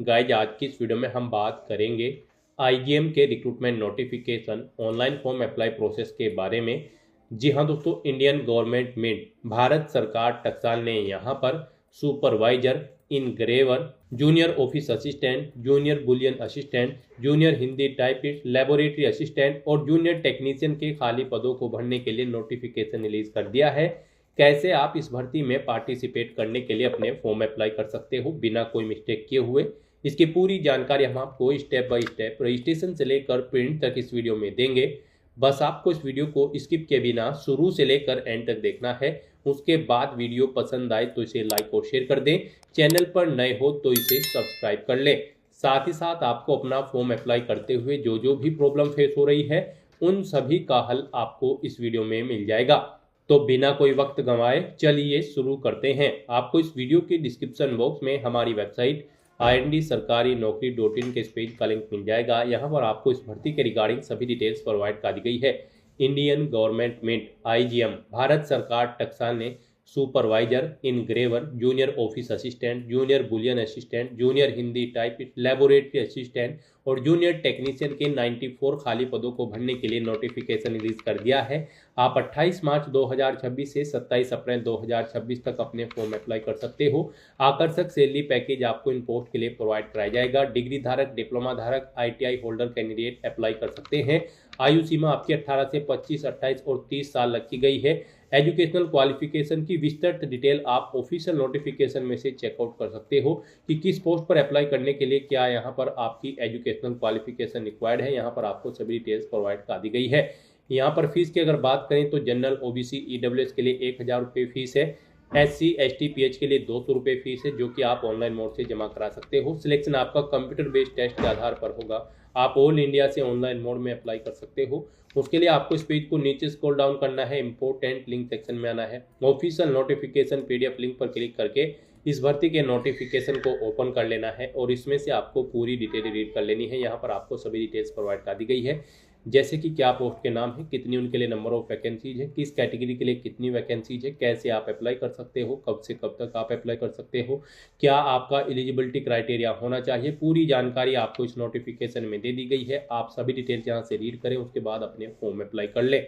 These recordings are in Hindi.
गाइज आज की इस वीडियो में हम बात करेंगे आईजीएम के recruitment notification online form apply process के बारे में। जी हाँ दोस्तों, इंडियन गवर्नमेंट मिंट भारत सरकार टकसाल ने यहाँ पर supervisor, engraver, junior office assistant, junior bullion assistant, junior Hindi typist, laboratory assistant और जूनियर टेक्नीशियन के खाली पदों को भरने के लिए नोटिफिकेशन रिलीज कर दिया है। कैसे आप इस भर्ती में पार्टिसिपेट करने के लिए अपने फॉर्म अप्लाई कर सकते हो बिना कोई मिस्टेक किए हुए, इसकी पूरी जानकारी हम आपको स्टेप बाय स्टेप रजिस्ट्रेशन से लेकर प्रिंट तक इस वीडियो में देंगे। बस आपको इस वीडियो को स्किप के बिना शुरू से लेकर एंड तक देखना है। उसके बाद वीडियो पसंद आए तो इसे लाइक और शेयर कर दें। चैनल पर नए हो तो इसे सब्सक्राइब कर लें। साथ ही साथ आपको अपना फॉर्म अप्लाई करते हुए जो भी प्रॉब्लम फेस हो रही है उन सभी का हल आपको इस वीडियो में मिल जाएगा। तो बिना कोई वक्त गंवाए चलिए शुरू करते हैं। आपको इस वीडियो के डिस्क्रिप्शन बॉक्स में हमारी वेबसाइट IND-sarkari-naukri.in के इस पेज का लिंक मिल जाएगा। यहाँ पर आपको इस भर्ती के रिगार्डिंग सभी डिटेल्स प्रोवाइड कर दी गई है। Indian government mint IGM Bharat सरकार टकसाल ने supervisor, engraver, junior office assistant, junior bullion assistant, junior Hindi typist, laboratory assistant और जूनियर टेक्नीशियन के 94 खाली पदों को भरने के लिए नोटिफिकेशन रिलीज कर दिया है। आप 28 मार्च 2026 से 27 अप्रैल 2026 तक अपने फॉर्म अप्लाई कर सकते हो। आकर्षक सैलरी पैकेज आपको इन पोस्ट के लिए प्रोवाइड कराया जाएगा। डिग्री धारक, डिप्लोमा धारक, ITI होल्डर कैंडिडेट अप्लाई कर सकते हैं। आयु सीमा आपकी 18 से 25, 28 और 30 साल रखी गई है। एजुकेशनल क्वालिफिकेशन की विस्तृत डिटेल आप ऑफिशियल नोटिफिकेशन में से चेकआउट कर सकते हो कि किस पोस्ट पर अप्लाई करने के लिए क्या यहाँ पर आपकी एजुकेशनल क्वालिफिकेशन रिक्वायर्ड है। यहाँ पर आपको सभी डिटेल्स प्रोवाइड कर दी गई है। यहाँ पर फीस की अगर बात करें तो जनरल, OBC, EWS के लिए 1000 रुपये फीस है। SC, ST, PH के लिए 200 रुपये फीस है, जो कि आप ऑनलाइन मोड से जमा करा सकते हो। सिलेक्शन आपका कंप्यूटर बेस्ड टेस्ट के आधार पर होगा। आप ऑल इंडिया से ऑनलाइन मोड में अप्लाई कर सकते हो। उसके लिए आपको इस पेज को नीचे स्क्रॉल डाउन करना है, इंपोर्टेंट लिंक सेक्शन में आना है, ऑफिशियल नोटिफिकेशन PDF लिंक पर क्लिक करके इस भर्ती के नोटिफिकेशन को ओपन कर लेना है और इसमें से आपको पूरी डिटेल रीड कर लेनी है। यहाँ पर आपको सभी डिटेल्स प्रोवाइड कर दी गई है, जैसे कि क्या पोस्ट के नाम है, कितनी उनके लिए नंबर ऑफ वैकेंसीज है, किस कैटेगरी के लिए कितनी वैकेंसीज है, कैसे आप अप्लाई कर सकते हो, कब से कब तक आप अप्लाई कर सकते हो, क्या आपका एलिजिबिलिटी क्राइटेरिया होना चाहिए। पूरी जानकारी आपको इस नोटिफिकेशन में दे दी गई है। आप सभी डिटेल्स यहाँ से रीड करें, उसके बाद अपने फॉर्म अप्लाई कर लें।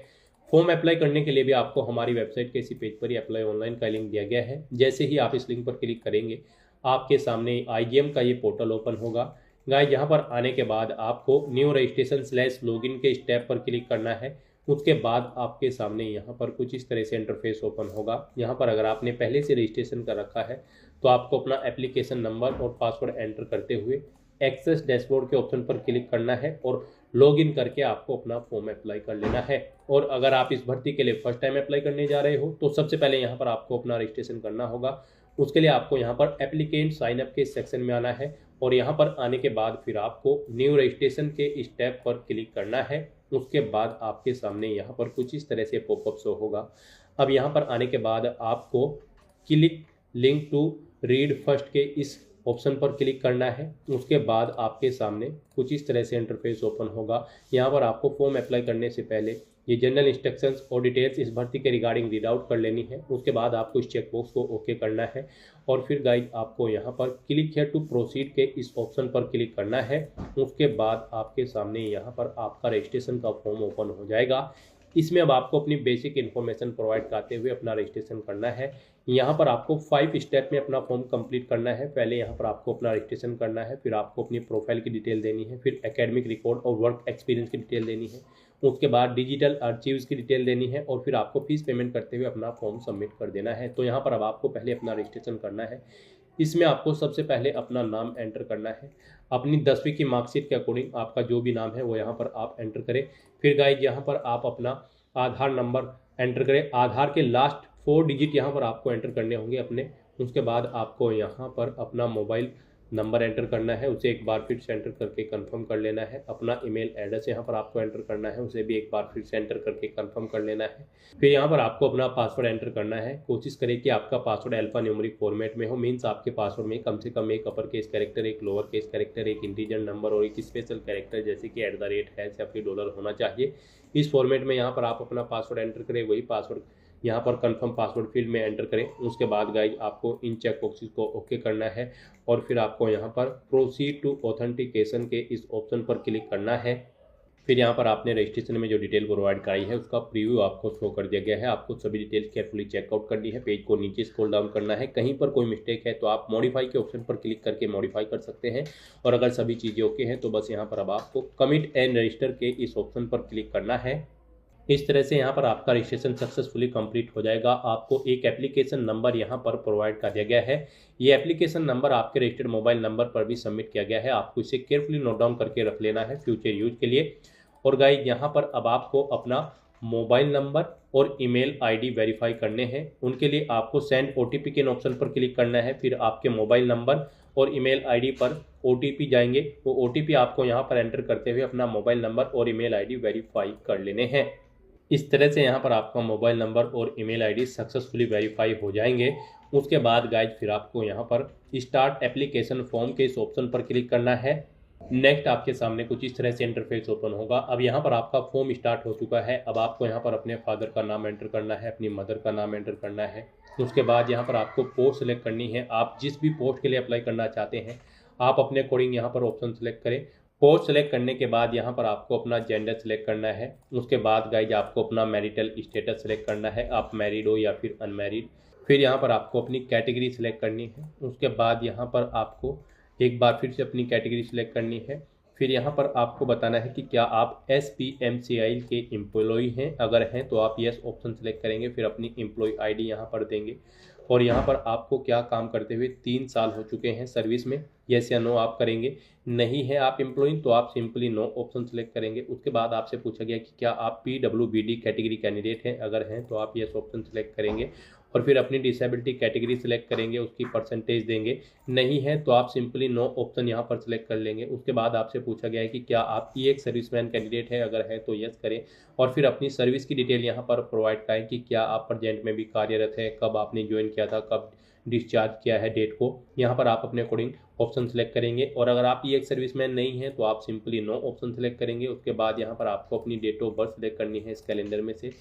फॉर्म अप्लाई करने के लिए भी आपको हमारी वेबसाइट के इसी पेज पर ही अप्लाई ऑनलाइन का लिंक दिया गया है। जैसे ही आप इस लिंक पर क्लिक करेंगे आपके सामने आईजीएम का ये पोर्टल ओपन होगा। गाइस, यहाँ पर आने के बाद आपको न्यू रजिस्ट्रेशन/लॉगिन के स्टेप पर क्लिक करना है। उसके बाद आपके सामने यहाँ पर कुछ इस तरह से इंटरफेस ओपन होगा। यहाँ पर अगर आपने पहले से रजिस्ट्रेशन कर रखा है तो आपको अपना एप्लीकेशन नंबर और पासवर्ड एंटर करते हुए एक्सेस डैशबोर्ड के ऑप्शन पर क्लिक करना है और लॉगिन करके आपको अपना फॉर्म अप्लाई कर लेना है। और अगर आप इस भर्ती के लिए फर्स्ट टाइम अप्लाई करने जा रहे हो तो सबसे पहले यहाँ पर आपको अपना रजिस्ट्रेशन करना होगा। उसके लिए आपको यहाँ पर एप्लीकेंट साइन अप के सेक्शन में आना है और यहाँ पर आने के बाद फिर आपको न्यू रजिस्ट्रेशन के स्टेप पर क्लिक करना है। उसके बाद आपके सामने यहाँ पर कुछ इस तरह से पॉपअप शो होगा। अब यहाँ पर आने के बाद आपको click link to read first के इस ऑप्शन पर क्लिक करना है। उसके बाद आपके सामने कुछ इस तरह से इंटरफेस ओपन होगा। यहाँ पर आपको फॉर्म अप्लाई करने से पहले ये जनरल इंस्ट्रक्शंस और डिटेल्स इस भर्ती के रिगार्डिंग रीड आउट कर लेनी है। उसके बाद आपको इस चेकबॉक्स को ओके करना है और फिर गाइड आपको यहाँ पर क्लिक हियर टू प्रोसीड के इस ऑप्शन पर क्लिक करना है। उसके बाद आपके सामने यहाँ पर आपका रजिस्ट्रेशन का फॉर्म ओपन हो जाएगा। इसमें अब आपको अपनी बेसिक इन्फॉर्मेशन प्रोवाइड करते हुए अपना रजिस्ट्रेशन करना है। यहाँ पर आपको 5 स्टेप में अपना फॉर्म कंप्लीट करना है। पहले यहाँ पर आपको अपना रजिस्ट्रेशन करना है, फिर आपको अपनी प्रोफाइल की डिटेल देनी है, फिर एकेडमिक रिकॉर्ड और वर्क एक्सपीरियंस की डिटेल देनी है, उसके बाद डिजिटल आर्चीव्स की डिटेल देनी है और फिर आपको फीस पेमेंट करते हुए अपना फॉर्म सबमिट कर देना है। तो यहाँ पर अब आपको पहले अपना रजिस्ट्रेशन करना है। इसमें आपको सबसे पहले अपना नाम एंटर करना है। अपनी 10वीं की मार्कशीट के अकॉर्डिंग आपका जो भी नाम है वो यहाँ पर आप एंटर करें। फिर गाइज यहाँ पर आप अपना आधार नंबर एंटर करें। आधार के लास्ट 4 डिजिट यहाँ पर आपको एंटर करने होंगे अपने। उसके बाद आपको यहाँ पर अपना मोबाइल नंबर एंटर करना है, उसे एक बार फिर से एंटर करके कंफर्म कर लेना है। अपना ईमेल एड्रेस यहाँ पर आपको एंटर करना है, उसे भी एक बार फिर से एंटर करके कंफर्म कर लेना है। फिर यहाँ पर आपको अपना पासवर्ड एंटर करना है। कोशिश करें कि आपका पासवर्ड अल्फा न्यूमेरिक फॉर्मेट में हो, मीन्स आपके पासवर्ड में कम से कम एक अपर केस कैरेक्टर, एक लोअर केस कैरेक्टर, एक इंटीजर नंबर और एक स्पेशल कैरेक्टर जैसे कि @ है या फिर $, होना चाहिए। इस फॉर्मेट में यहाँ पर आप अपना पासवर्ड एंटर करें। वही पासवर्ड यहाँ पर कंफर्म पासवर्ड फील्ड में एंटर करें। उसके बाद गाइज आपको इन चेक बॉक्सेस को ओके करना है और फिर आपको यहाँ पर प्रोसीड टू ऑथेंटिकेशन के इस ऑप्शन पर क्लिक करना है। फिर यहाँ पर आपने रजिस्ट्रेशन में जो डिटेल प्रोवाइड कराई है उसका प्रीव्यू आपको शो कर दिया गया है। आपको सभी डिटेल्स केयरफुली चेकआउट करनी है, पेज को नीचे स्क्रॉल डाउन करना है। कहीं पर कोई मिस्टेक है तो आप मॉडिफाई के ऑप्शन पर क्लिक करके मॉडिफाई कर सकते हैं और अगर सभी चीज़ें ओके हैं तो बस यहाँ पर अब आपको कमिट एंड रजिस्टर के इस ऑप्शन पर क्लिक करना है। इस तरह से यहाँ पर आपका रजिस्ट्रेशन सक्सेसफुली कंप्लीट हो जाएगा। आपको एक एप्लीकेशन नंबर यहाँ पर प्रोवाइड कर दिया गया है। ये एप्लीकेशन नंबर आपके रजिस्टर्ड मोबाइल नंबर पर भी सबमिट किया गया है। आपको इसे केयरफुली नोट डाउन करके रख लेना है फ्यूचर यूज के लिए। और गाइस यहाँ पर अब आपको अपना मोबाइल नंबर और ईमेल आईडी वेरीफाई करने हैं। उनके लिए आपको सेंड ओटीपी के ऑप्शन पर क्लिक करना है। फिर आपके मोबाइल नंबर और ईमेल आईडी पर ओटीपी जाएंगे। वो ओटीपी आपको यहाँ पर एंटर करते हुए अपना मोबाइल नंबर और ईमेल आईडी वेरीफाई कर लेने हैं। इस तरह से यहाँ पर आपका मोबाइल नंबर और ईमेल आईडी सक्सेसफुली वेरीफाई हो जाएंगे। उसके बाद गाइज फिर आपको यहाँ पर स्टार्ट एप्लीकेशन फॉर्म के इस ऑप्शन पर क्लिक करना है। नेक्स्ट आपके सामने कुछ इस तरह से इंटरफेस ओपन होगा। अब यहाँ पर आपका फॉर्म स्टार्ट हो चुका है। अब आपको यहाँ पर अपने फादर का नाम एंटर करना है, अपनी मदर का नाम एंटर करना है। उसके बाद यहाँ पर आपको पोस्ट सेलेक्ट करनी है। आप जिस भी पोस्ट के लिए अप्लाई करना चाहते हैं आप अपने अकॉर्डिंग यहाँ पर ऑप्शन सेलेक्ट करें। पोस्ट सेलेक्ट करने के बाद यहाँ पर आपको अपना जेंडर सेलेक्ट करना है। उसके बाद गाइज आपको अपना मैरिटल स्टेटस सेलेक्ट करना है, आप मैरिड हो या फिर अनमैरिड। फिर यहाँ पर आपको अपनी कैटेगरी सेलेक्ट करनी है। उसके बाद यहाँ पर आपको एक बार फिर से अपनी कैटेगरी सेलेक्ट करनी है। फिर यहाँ पर आपको बताना है कि क्या आप SPMCIL के एम्प्लॉय हैं। अगर हैं तो आप यस ऑप्शन सेलेक्ट करेंगे। फिर अपनी एम्प्लॉय आईडी यहाँ पर देंगे और यहाँ पर आपको क्या काम करते हुए 3 साल हो चुके हैं सर्विस में, यस या नो आप करेंगे। नहीं है आप एम्प्लॉय तो आप सिंपली नो ऑप्शन सेलेक्ट करेंगे। उसके बाद आपसे पूछा गया कि क्या आप PWBD कैटेगरी कैंडिडेट हैं। अगर हैं तो आप यस ऑप्शन सेलेक्ट करेंगे और फिर अपनी डिसेबिलिटी कैटेगरी सेलेक्ट करेंगे, उसकी परसेंटेज देंगे। नहीं है तो आप सिंपली नो ऑप्शन यहाँ पर सेलेक्ट कर लेंगे। उसके बाद आपसे पूछा गया है कि क्या आप एक सर्विसमैन कैंडिडेट है। अगर है तो यस करें और फिर अपनी सर्विस की डिटेल यहाँ पर प्रोवाइड कराएं कि क्या आप प्रेजेंट में भी कार्यरत है, कब आपने ज्वाइन किया था, कब डिस्चार्ज किया है, डेट को यहाँ पर आप अपने अकॉर्डिंग ऑप्शन सेलेक्ट करेंगे। और अगर आप ये एक सर्विसमैन नहीं है तो आप सिंपली नो ऑप्शन सेलेक्ट करेंगे। उसके बाद यहाँ पर आपको अपनी डेट ऑफ बर्थ सेलेक्ट करनी है इस कैलेंडर में से।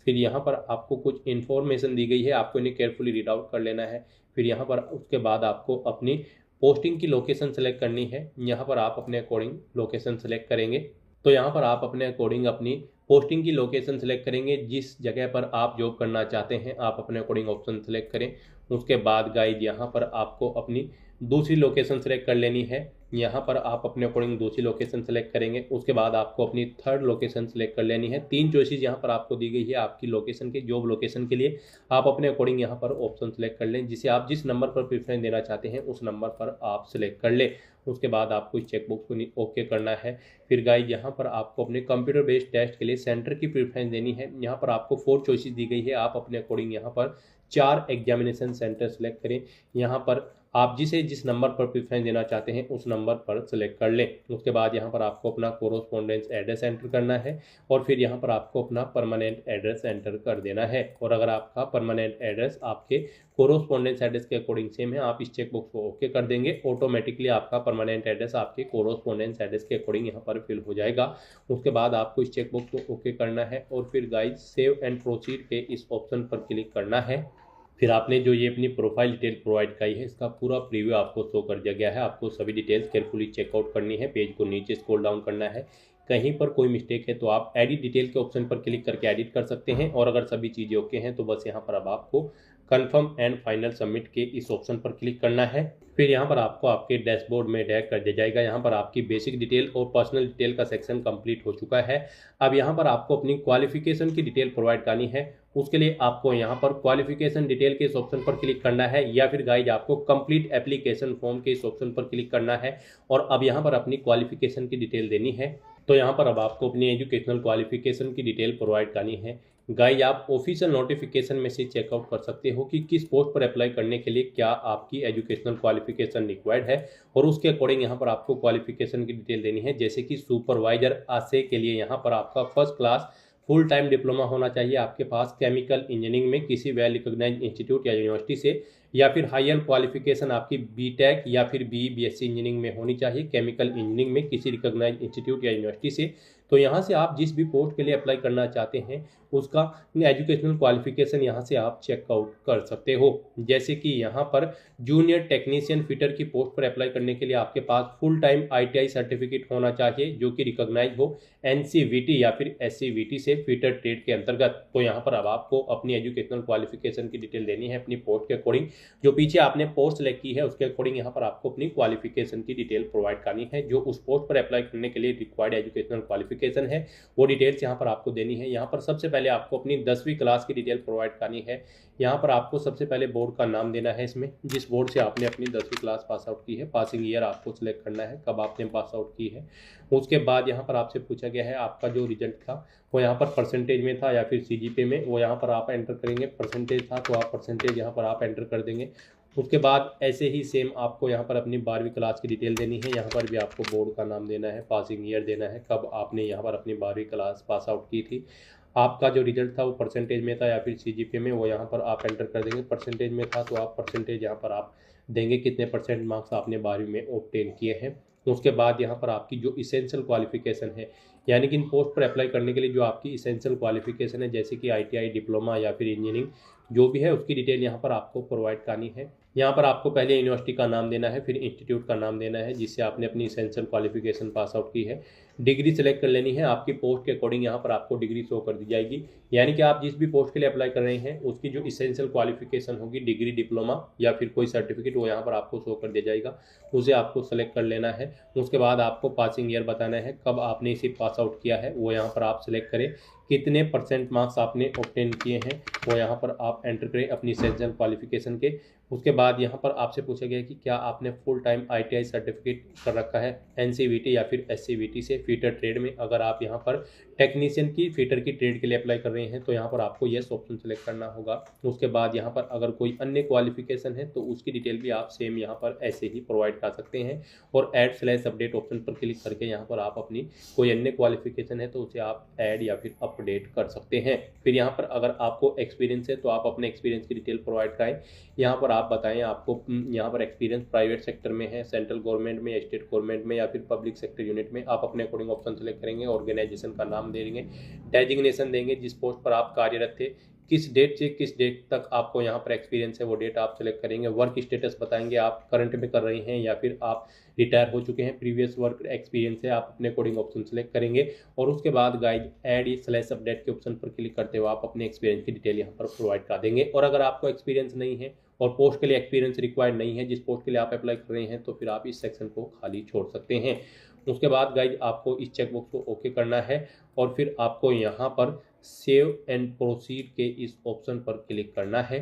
फिर यहाँ पर आपको कुछ इन्फॉर्मेशन दी गई है, आपको इन्हें केयरफुली रीड आउट कर लेना है। फिर यहाँ पर उसके बाद आपको अपनी पोस्टिंग की लोकेशन सेलेक्ट करनी है। यहाँ पर आप अपने अकॉर्डिंग लोकेशन सेलेक्ट करेंगे। तो यहाँ पर आप अपने अकॉर्डिंग अपनी पोस्टिंग की लोकेशन सेलेक्ट करेंगे। जिस जगह पर आप जॉब करना चाहते हैं आप अपने अकॉर्डिंग ऑप्शन सेलेक्ट करें। उसके बाद गाइड यहाँ पर आपको अपनी दूसरी लोकेशन सेलेक्ट कर लेनी है। यहाँ पर आप अपने अकॉर्डिंग दूसरी लोकेशन सेलेक्ट करेंगे। उसके बाद आपको अपनी थर्ड लोकेशन सेलेक्ट कर लेनी है। 3 चॉइसेस यहाँ पर आपको दी गई है आपकी लोकेशन के, जॉब लोकेशन के लिए। आप अपने अकॉर्डिंग यहाँ पर ऑप्शन सेलेक्ट कर लें, जिसे आप जिस नंबर पर प्रेफरेंस देना चाहते हैं उस नंबर पर आप सेलेक्ट कर लें। उसके बाद आपको इस चेकबॉक्स को ओके करना है। फिर गाइड यहाँ पर आपको अपने कंप्यूटर बेस्ड टेस्ट के लिए सेंटर की प्रेफरेंस देनी है। यहाँ पर आपको 4 चॉइसेस दी गई है। आप अपने अकॉर्डिंग यहाँ पर 4 एग्जामिनेशन सेंटर सेलेक्ट करें। यहाँ पर आप जिस नंबर पर प्रेफरेंस देना चाहते हैं उस नंबर पर सेलेक्ट कर लें। उसके बाद यहाँ पर आपको अपना कोरोस्पोंडेंस एड्रेस एंटर करना है और फिर यहाँ पर आपको अपना परमानेंट एड्रेस एंटर कर देना है। और अगर आपका परमानेंट एड्रेस आपके कोरोस्पोंडेंस एड्रेस के अकॉर्डिंग सेम है आप इस चेकबॉक्स को ओके कर देंगे। ऑटोमेटिकली आपका परमानेंट एड्रेस आपके कोरोस्पोंडेंस एड्रेस के अकॉर्डिंग यहाँ पर फिल हो जाएगा। उसके बाद आपको इस चेकबॉक्स को ओके करना है और फिर गाइस सेव एंड प्रोसीड के इस ऑप्शन पर क्लिक करना है। फिर आपने जो ये अपनी प्रोफाइल डिटेल प्रोवाइड कराई है इसका पूरा प्रीव्यू आपको शो कर दिया गया है। आपको सभी डिटेल्स केयरफुली चेकआउट करनी है, पेज को नीचे स्क्रॉल डाउन करना है। कहीं पर कोई मिस्टेक है तो आप एडिट डिटेल के ऑप्शन पर क्लिक करके एडिट कर सकते हैं। और अगर सभी चीज़ें ओके हैं तो बस यहाँ पर अब आपको कंफर्म एंड फाइनल सबमिट के इस ऑप्शन पर क्लिक करना है। फिर यहाँ पर आपको आपके डैशबोर्ड में ड्रैग कर दिया जाएगा। यहाँ पर आपकी बेसिक डिटेल और पर्सनल डिटेल का सेक्शन कंप्लीट हो चुका है। अब यहाँ पर आपको अपनी क्वालिफिकेशन की डिटेल प्रोवाइड करनी है। उसके लिए आपको यहाँ पर क्वालिफिकेशन डिटेल के इस ऑप्शन पर क्लिक करना है या फिर गाइड आपको कंप्लीट एप्लीकेशन फॉर्म के इस ऑप्शन पर क्लिक करना है। और अब यहाँ पर अपनी क्वालिफिकेशन की डिटेल देनी है। तो यहाँ पर अब आपको अपनी एजुकेशनल क्वालिफिकेशन की डिटेल प्रोवाइड करनी है। गाइज आप ऑफिशियल नोटिफिकेशन में से चेकआउट कर सकते हो कि किस पोस्ट पर अप्लाई करने के लिए क्या आपकी एजुकेशनल क्वालिफिकेशन रिक्वायर्ड है और उसके अकॉर्डिंग यहाँ पर आपको क्वालिफिकेशन की डिटेल देनी है। जैसे कि सुपरवाइजर आशे के लिए यहाँ पर आपका first class full time diploma होना चाहिए आपके पास केमिकल इंजीनियरिंग में किसी वेल रिकॉग्नाइज्ड इंस्टीट्यूट या यूनिवर्सिटी से, या फिर हायर क्वालिफिकेशन आपकी बीटेक या फिर BE BSc इंजीनियरिंग में होनी चाहिए केमिकल इंजीनियरिंग में किसी रिकॉग्नाइज्ड इंस्टीट्यूट या यूनिवर्सिटी से। तो यहाँ से आप जिस भी पोस्ट के लिए अप्लाई करना चाहते हैं उसका एजुकेशनल क्वालिफिकेशन यहाँ से आप चेकआउट कर सकते हो। जैसे कि यहाँ पर जूनियर टेक्नीशियन फिटर की पोस्ट पर अप्लाई करने के लिए आपके पास फुल टाइम ITI सर्टिफिकेट होना चाहिए जो कि रिकॉग्नाइज हो NCVT या फिर SCVT से फिटर ट्रेड के अंतर्गत। तो यहाँ पर अब आपको अपनी एजुकेशनल क्वालिफिकेशन की डिटेल देनी है अपनी पोस्ट के अकॉर्डिंग, जो पीछे आपने पोस्ट सेलेक्ट की है उसके अकॉर्डिंग यहाँ पर आपको अपनी क्वालिफिकेशन की डिटेल प्रोवाइड करनी है। जो उस पोस्ट पर अप्लाई करने के लिए रिक्वायर्ड एजुकेशनल क्वालिफिकेशन है वो डिटेल्स यहाँ पर आपको देनी है। यहाँ पर सबसे पहले आपको अपनी 10वीं क्लास की डिटेल प्रोवाइड करनी है। यहाँ पर आपको सबसे पहले बोर्ड का नाम देना है, इसमें जिस बोर्ड से आपने अपनी 10वीं क्लास पास आउट की है, पासिंग ईयर आपको सिलेक्ट करना है कब आपने पास आउट की है। उसके बाद यहाँ पर आपसे पूछा गया है आपका जो रिजल्ट था वो यहाँ पर परसेंटेज में था या फिर CGPA में, वो यहाँ पर आप एंटर करेंगे। परसेंटेज था तो आप परसेंटेज यहाँ पर आप एंटर कर देंगे। उसके बाद ऐसे ही सेम आपको यहाँ पर अपनी 12वीं क्लास की डिटेल देनी है। यहाँ पर भी आपको बोर्ड का नाम देना है, पासिंग ईयर देना है, कब आपने यहाँ पर अपनी 12वीं क्लास पास आउट की थी। आपका जो रिजल्ट था वो परसेंटेज में था या फिर CGPA में, वो यहाँ पर आप एंटर कर देंगे। परसेंटेज में था तो आप परसेंटेज यहाँ पर आप देंगे, कितने परसेंट मार्क्स आपने 12वीं में ऑब्टेन किए हैं। उसके बाद यहाँ पर आपकी जो इसेंशियल क्वालिफिकेशन है, यानी कि इन पोस्ट पर अप्लाई करने के लिए जो आपकी इसेंशियल क्वालिफिकेशन है जैसे कि ITI, डिप्लोमा या फिर इंजीनियरिंग जो भी है उसकी डिटेल यहाँ पर आपको प्रोवाइड करनी है। यहाँ पर आपको पहले यूनिवर्सिटी का नाम देना है, फिर इंस्टीट्यूट का नाम देना है जिससे आपने अपनी इसेंशियल क्वालिफिकेशन पास आउट की है। डिग्री सेलेक्ट कर लेनी है, आपकी पोस्ट के अकॉर्डिंग यहाँ पर आपको डिग्री शो कर दी जाएगी। यानी कि आप जिस भी पोस्ट के लिए अप्लाई कर रहे हैं उसकी जो इसेंशियल क्वालिफिकेशन होगी, डिग्री, डिप्लोमा या फिर कोई सर्टिफिकेट, वो यहाँ पर आपको शो कर दिया जाएगा, उसे आपको सेलेक्ट कर लेना है। उसके बाद आपको पासिंग ईयर बताना है, कब आपने इसे पास आउट किया है वो यहाँ पर आप सिलेक्ट करें। कितने परसेंट मार्क्स आपने ऑब्टेन किए हैं वो यहाँ पर आप एंटर करें अपनी इसेंशियल क्वालिफिकेशन के। उसके बाद यहाँ पर आपसे पूछा गया कि क्या आपने फुल टाइम ITI सर्टिफिकेट कर रखा है NCVT या फिर SCVT से फीटर ट्रेड में। अगर आप यहाँ पर टेक्नीशियन की फीटर की ट्रेड के लिए अप्लाई कर रहे हैं तो यहाँ पर आपको येस ऑप्शन सेलेक्ट करना होगा। उसके बाद यहाँ पर अगर कोई अन्य क्वालिफिकेशन है तो उसकी डिटेल भी आप सेम यहाँ पर ऐसे ही प्रोवाइड कर सकते हैं और ऐड/अपडेट ऑप्शन पर क्लिक करके यहाँ पर आप अपनी कोई अन्य क्वालिफिकेशन है तो उसे आप ऐड या फिर अपडेट कर सकते हैं। फिर यहाँ पर अगर आपको एक्सपीरियंस है तो आप अपने एक्सपीरियंस की डिटेल प्रोवाइड कराएं। यहाँ पर आप बताएं आपको यहाँ पर एक्सपीरियंस प्राइवेट सेक्टर में है, सेंट्रल गवर्नमेंट में या स्टेट गवर्नमेंट में या फिर पब्लिक सेक्टर यूनिट में। आप अपने अकॉर्डिंग ऑप्शन सेलेक्ट करेंगे, ऑर्गेनाइजेशन का नाम देंगे, डेजिग्नेशन देंगे जिस पोस्ट पर आप कार्यरत थे, किस डेट से किस डेट तक आपको यहाँ पर एक्सपीरियंस है वो डेट आप सेलेक्ट करेंगे। वर्क स्टेटस बताएंगे, आप करंट में कर रहे हैं या फिर आप रिटायर हो चुके हैं, प्रीवियस वर्क एक्सपीरियंस है, आप अपने अकॉर्डिंग ऑप्शन सेलेक्ट करेंगे। और उसके बाद गाइड ऐड/अपडेट के ऑप्शन पर क्लिक करते हुए आप अपने एक्सपीरियंस की डिटेल यहाँ पर प्रोवाइड कर देंगे। और अगर आपको एक्सपीरियंस नहीं है और पोस्ट के लिए एक्सपीरियंस रिक्वायर्ड नहीं है जिस पोस्ट के लिए आप अप्लाई कर रहे हैं तो फिर आप इस सेक्शन को खाली छोड़ सकते हैं। उसके बाद गाइज आपको इस चेकबॉक्स को ओके करना है और फिर आपको यहाँ पर सेव एंड प्रोसीड के इस ऑप्शन पर क्लिक करना है।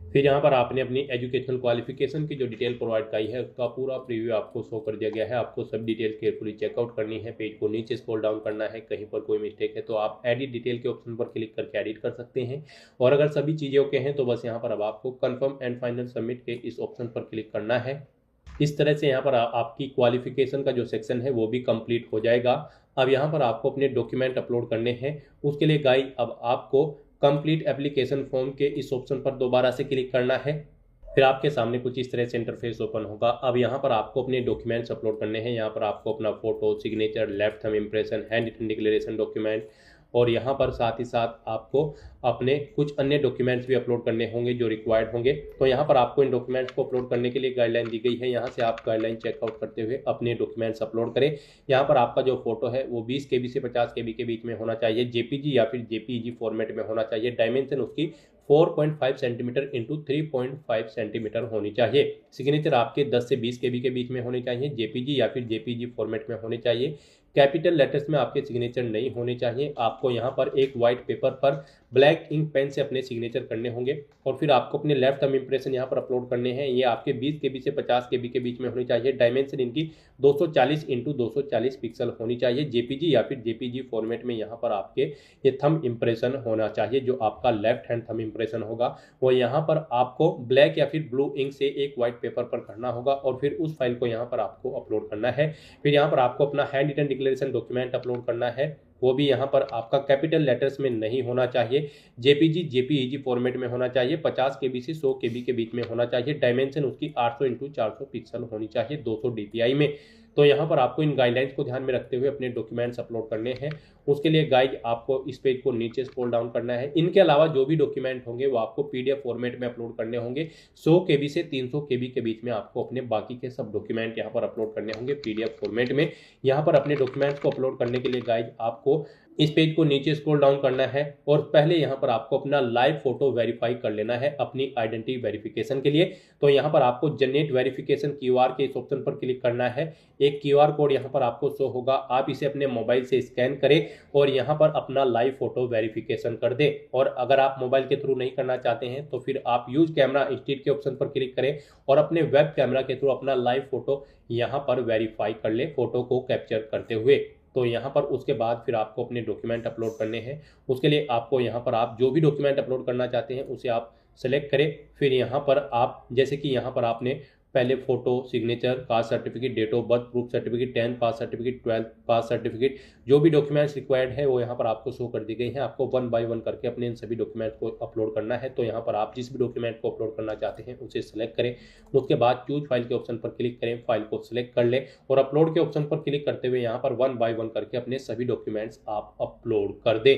फिर यहाँ पर आपने अपनी एजुकेशनल क्वालिफिकेशन की जो डिटेल प्रोवाइड की है उसका पूरा प्रीव्यू आपको शो कर दिया गया है। आपको सब डिटेल केयरफुली चेकआउट करनी है, पेज को नीचे स्क्रॉल डाउन करना है, कहीं पर कोई मिस्टेक है तो आप एडिट डिटेल के ऑप्शन पर क्लिक करके एडिट कर सकते हैं। और अगर सभी चीज़ें ओके हैं तो बस यहाँ पर अब आपको कन्फर्म एंड फाइनल सबमिट के इस ऑप्शन पर क्लिक करना है। इस तरह से यहाँ पर आपकी क्वालिफिकेशन का जो सेक्शन है वो भी कंप्लीट हो जाएगा। अब यहाँ पर आपको अपने डॉक्यूमेंट अपलोड करने हैं। उसके लिए गाइस अब आपको कंप्लीट एप्लीकेशन फॉर्म के इस ऑप्शन पर दोबारा से क्लिक करना है। फिर आपके सामने कुछ इस तरह से इंटरफेस ओपन होगा। अब यहाँ पर आपको अपने डॉक्यूमेंट्स अपलोड करने हैं। यहाँ पर आपको अपना photo, signature, left thumb impression, hand written declaration document और यहाँ पर साथ ही साथ आपको अपने कुछ अन्य डॉक्यूमेंट्स भी अपलोड करने होंगे जो रिक्वायर्ड होंगे। तो यहाँ पर आपको इन डॉक्यूमेंट्स को अपलोड करने के लिए गाइडलाइन दी गई है। यहाँ से आप गाइडलाइन चेकआउट करते हुए अपने डॉक्यूमेंट्स अपलोड करें। यहाँ पर आपका जो फोटो है वो 20 KB से 50 KB के बीच में होना चाहिए, JPG या फिर JPEG फॉर्मेट में होना चाहिए। डायमेंशन उसकी 4.5 सेंटीमीटर इंटू 3.5 सेंटीमीटर होनी चाहिए। सिग्नेचर आपके 10 से 20 KB के बीच में होने चाहिए, JPG या फिर JPEG फॉर्मेट में होने चाहिए। कैपिटल लेटर्स में आपके सिग्नेचर नहीं होने चाहिए। आपको यहाँ पर एक वाइट पेपर पर ब्लैक इंक पेन से अपने सिग्नेचर करने होंगे और फिर आपको अपने लेफ्ट थंब इम्प्रेशन यहाँ पर अपलोड करने हैं। ये आपके 20 KB से 50 KB के बीच में होनी चाहिए। डायमेंशन इनकी 240 इंटू 240 पिक्सल होनी चाहिए। JPG या फिर JPG फॉर्मेट में यहाँ पर आपके ये थंब इम्प्रेशन होना चाहिए। जो आपका लेफ्ट हैंड थंब इम्प्रेशन होगा वो यहाँ पर आपको ब्लैक या फिर ब्लू इंक से एक वाइट पेपर पर करना होगा और फिर उस फाइल को यहाँ पर आपको अपलोड करना है। फिर यहाँ पर आपको अपना hand written declaration document upload करना है। वो भी यहाँ पर आपका कैपिटल लेटर्स में नहीं होना चाहिए। JPG JPEG फॉर्मेट में होना चाहिए। 50 KB से 100 KB के बीच में होना चाहिए। डायमेंशन उसकी 800 इंटू 400 पिक्सल होनी चाहिए 200 DPI में। तो यहाँ पर आपको इन गाइडलाइंस को ध्यान में रखते हुए अपने डॉक्यूमेंट्स अपलोड करने हैं। उसके लिए गाइज आपको इस पेज को नीचे स्क्रॉल डाउन करना है। इनके अलावा जो भी डॉक्यूमेंट होंगे वो आपको पीडीएफ फॉर्मेट में अपलोड करने होंगे। 100 KB से 300 KB के बीच में आपको अपने बाकी के सब डॉक्यूमेंट यहाँ पर अपलोड करने होंगे पीडीएफ फॉर्मेट में। यहाँ पर अपने डॉक्यूमेंट्स को अपलोड करने के लिए गाइज आपको इस पेज को नीचे स्क्रॉल डाउन करना है और पहले यहाँ पर आपको अपना लाइव फोटो वेरीफाई कर लेना है अपनी आइडेंटिटी वेरिफिकेशन के लिए। तो यहाँ पर आपको जनरेट वेरिफिकेशन QR के इस ऑप्शन पर क्लिक करना है। एक QR कोड यहाँ पर आपको शो होगा, आप इसे अपने मोबाइल से स्कैन करें और यहाँ पर अपना लाइव फोटो वेरिफिकेशन कर दें। और अगर आप मोबाइल के थ्रू नहीं करना चाहते हैं तो फिर आप यूज कैमरा इंस्टीड के ऑप्शन पर क्लिक करें और अपने वेब कैमरा के थ्रू अपना लाइव फोटो यहाँ पर वेरीफाई कर ले, फोटो को कैप्चर करते हुए। तो यहाँ पर उसके बाद फिर आपको अपने डॉक्यूमेंट अपलोड करने हैं। उसके लिए आपको यहाँ पर आप जो भी डॉक्यूमेंट अपलोड करना चाहते हैं उसे आप सेलेक्ट करें। फिर यहाँ पर आप जैसे कि यहाँ पर आपने पहले photo, signature, caste certificate, date of birth proof certificate, 10th pass certificate, 12th pass certificate, जो भी डॉक्यूमेंट्स रिक्वायर्ड है वो यहाँ पर आपको शो कर दी गई हैं। आपको 1 by 1 करके अपने इन सभी डॉक्यूमेंट को अपलोड करना है। तो यहाँ पर आप जिस भी डॉक्यूमेंट को अपलोड करना चाहते हैं उसे सेलेक्ट करें। उसके बाद चूज फाइल के ऑप्शन पर क्लिक करें, फाइल को सिलेक्ट कर लें और अपलोड के ऑप्शन पर क्लिक करते हुए यहाँ पर 1 by 1 करके अपने सभी डॉक्यूमेंट्स आप अपलोड कर दें।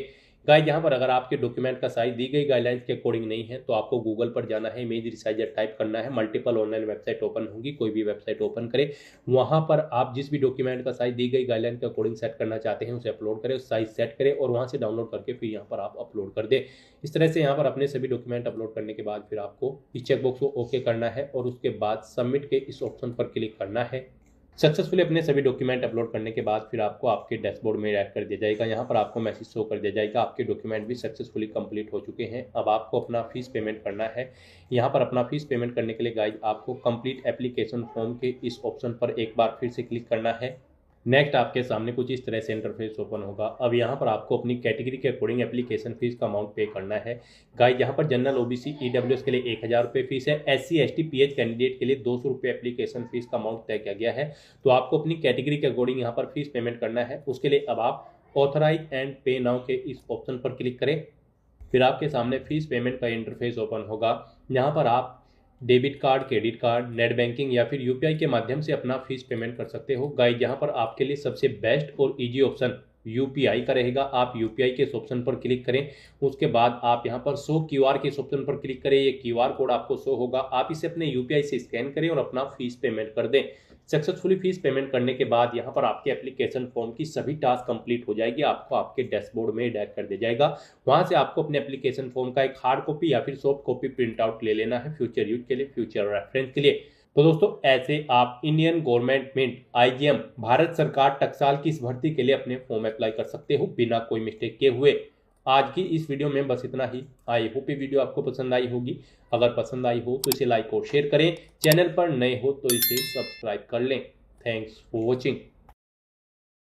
गाइस यहाँ पर अगर आपके डॉक्यूमेंट का साइज दी गई गाइडलाइंस के अकॉर्डिंग नहीं है तो आपको गूगल पर जाना है, इमेज रिसाइजर टाइप करना है। मल्टीपल ऑनलाइन वेबसाइट ओपन होगी, कोई भी वेबसाइट ओपन करें, वहां पर आप जिस भी डॉक्यूमेंट का साइज दी गई गाइडलाइन के अकॉर्डिंग सेट करना चाहते हैं उसे अपलोड करें, उस साइज सेट करें और वहां से डाउनलोड करके फिर यहाँ पर आप अपलोड कर दें। इस तरह से यहाँ पर अपने सभी डॉक्यूमेंट अपलोड करने के बाद फिर आपको इस चेकबॉक्स को ओके करना है और उसके बाद सबमिट के इस ऑप्शन पर क्लिक करना है। सक्सेसफुली अपने सभी डॉक्यूमेंट अपलोड करने के बाद फिर आपको आपके डैशबोर्ड में ऐड कर दिया जाएगा। यहाँ पर आपको मैसेज शो कर दिया जाएगा आपके डॉक्यूमेंट भी सक्सेसफुली कंप्लीट हो चुके हैं। अब आपको अपना फीस पेमेंट करना है। यहाँ पर अपना फीस पेमेंट करने के लिए गाइज आपको कंप्लीट एप्लीकेशन फॉर्म के इस ऑप्शन पर एक बार फिर से क्लिक करना है। नेक्स्ट आपके सामने कुछ इस तरह से इंटरफेस ओपन होगा। अब यहाँ पर आपको अपनी कैटेगरी के अकॉर्डिंग एप्लीकेशन फीस का अमाउंट पे करना है। गाइस यहाँ पर जनरल OBC EWS के लिए 1000 रुपये फीस है। SC ST PH कैंडिडेट के लिए 200 रुपये एप्लीकेशन फीस का अमाउंट तय किया गया है। तो आपको अपनी कैटेगरी के अकॉर्डिंग यहाँ पर फीस पेमेंट करना है। उसके लिए अब आप ऑथराइज एंड पे नाउ के इस ऑप्शन पर क्लिक करें। फिर आपके सामने फीस पेमेंट का इंटरफेस ओपन होगा। यहाँ पर आप debit card, credit card, net banking या फिर UPI के माध्यम से अपना फीस पेमेंट कर सकते हो। गाइस यहाँ पर आपके लिए सबसे बेस्ट और इजी ऑप्शन UPI का रहेगा। आप UPI के इस ऑप्शन पर क्लिक करें। उसके बाद आप यहाँ पर शो QR के इस ऑप्शन पर क्लिक करें। ये QR कोड आपको शो होगा, आप इसे अपने UPI से स्कैन करें और अपना फीस पेमेंट कर दें। सक्सेसफुली फीस पेमेंट करने के बाद यहाँ पर आपके एप्लीकेशन फॉर्म की सभी टास्क कंप्लीट हो जाएगी। आपको आपके डैशबोर्ड में ऐड कर दिया जाएगा। वहां से आपको अपने एप्लीकेशन फॉर्म का एक हार्ड कॉपी या फिर सॉफ्ट कॉपी प्रिंट आउट ले लेना है फ्यूचर यूज के लिए, फ्यूचर रेफरेंस के लिए। तो दोस्तों ऐसे आप इंडियन गवर्नमेंट IGM भारत सरकार टकसाल की इस भर्ती के लिए अपने फॉर्म अप्लाई कर सकते हो बिना कोई मिस्टेक किए हुए। आज की इस वीडियो में बस इतना ही। आई होप ये वीडियो आपको पसंद आई होगी। अगर पसंद आई हो तो इसे लाइक और शेयर करें। चैनल पर नए हो तो इसे सब्सक्राइब कर लें। Thanks for watching.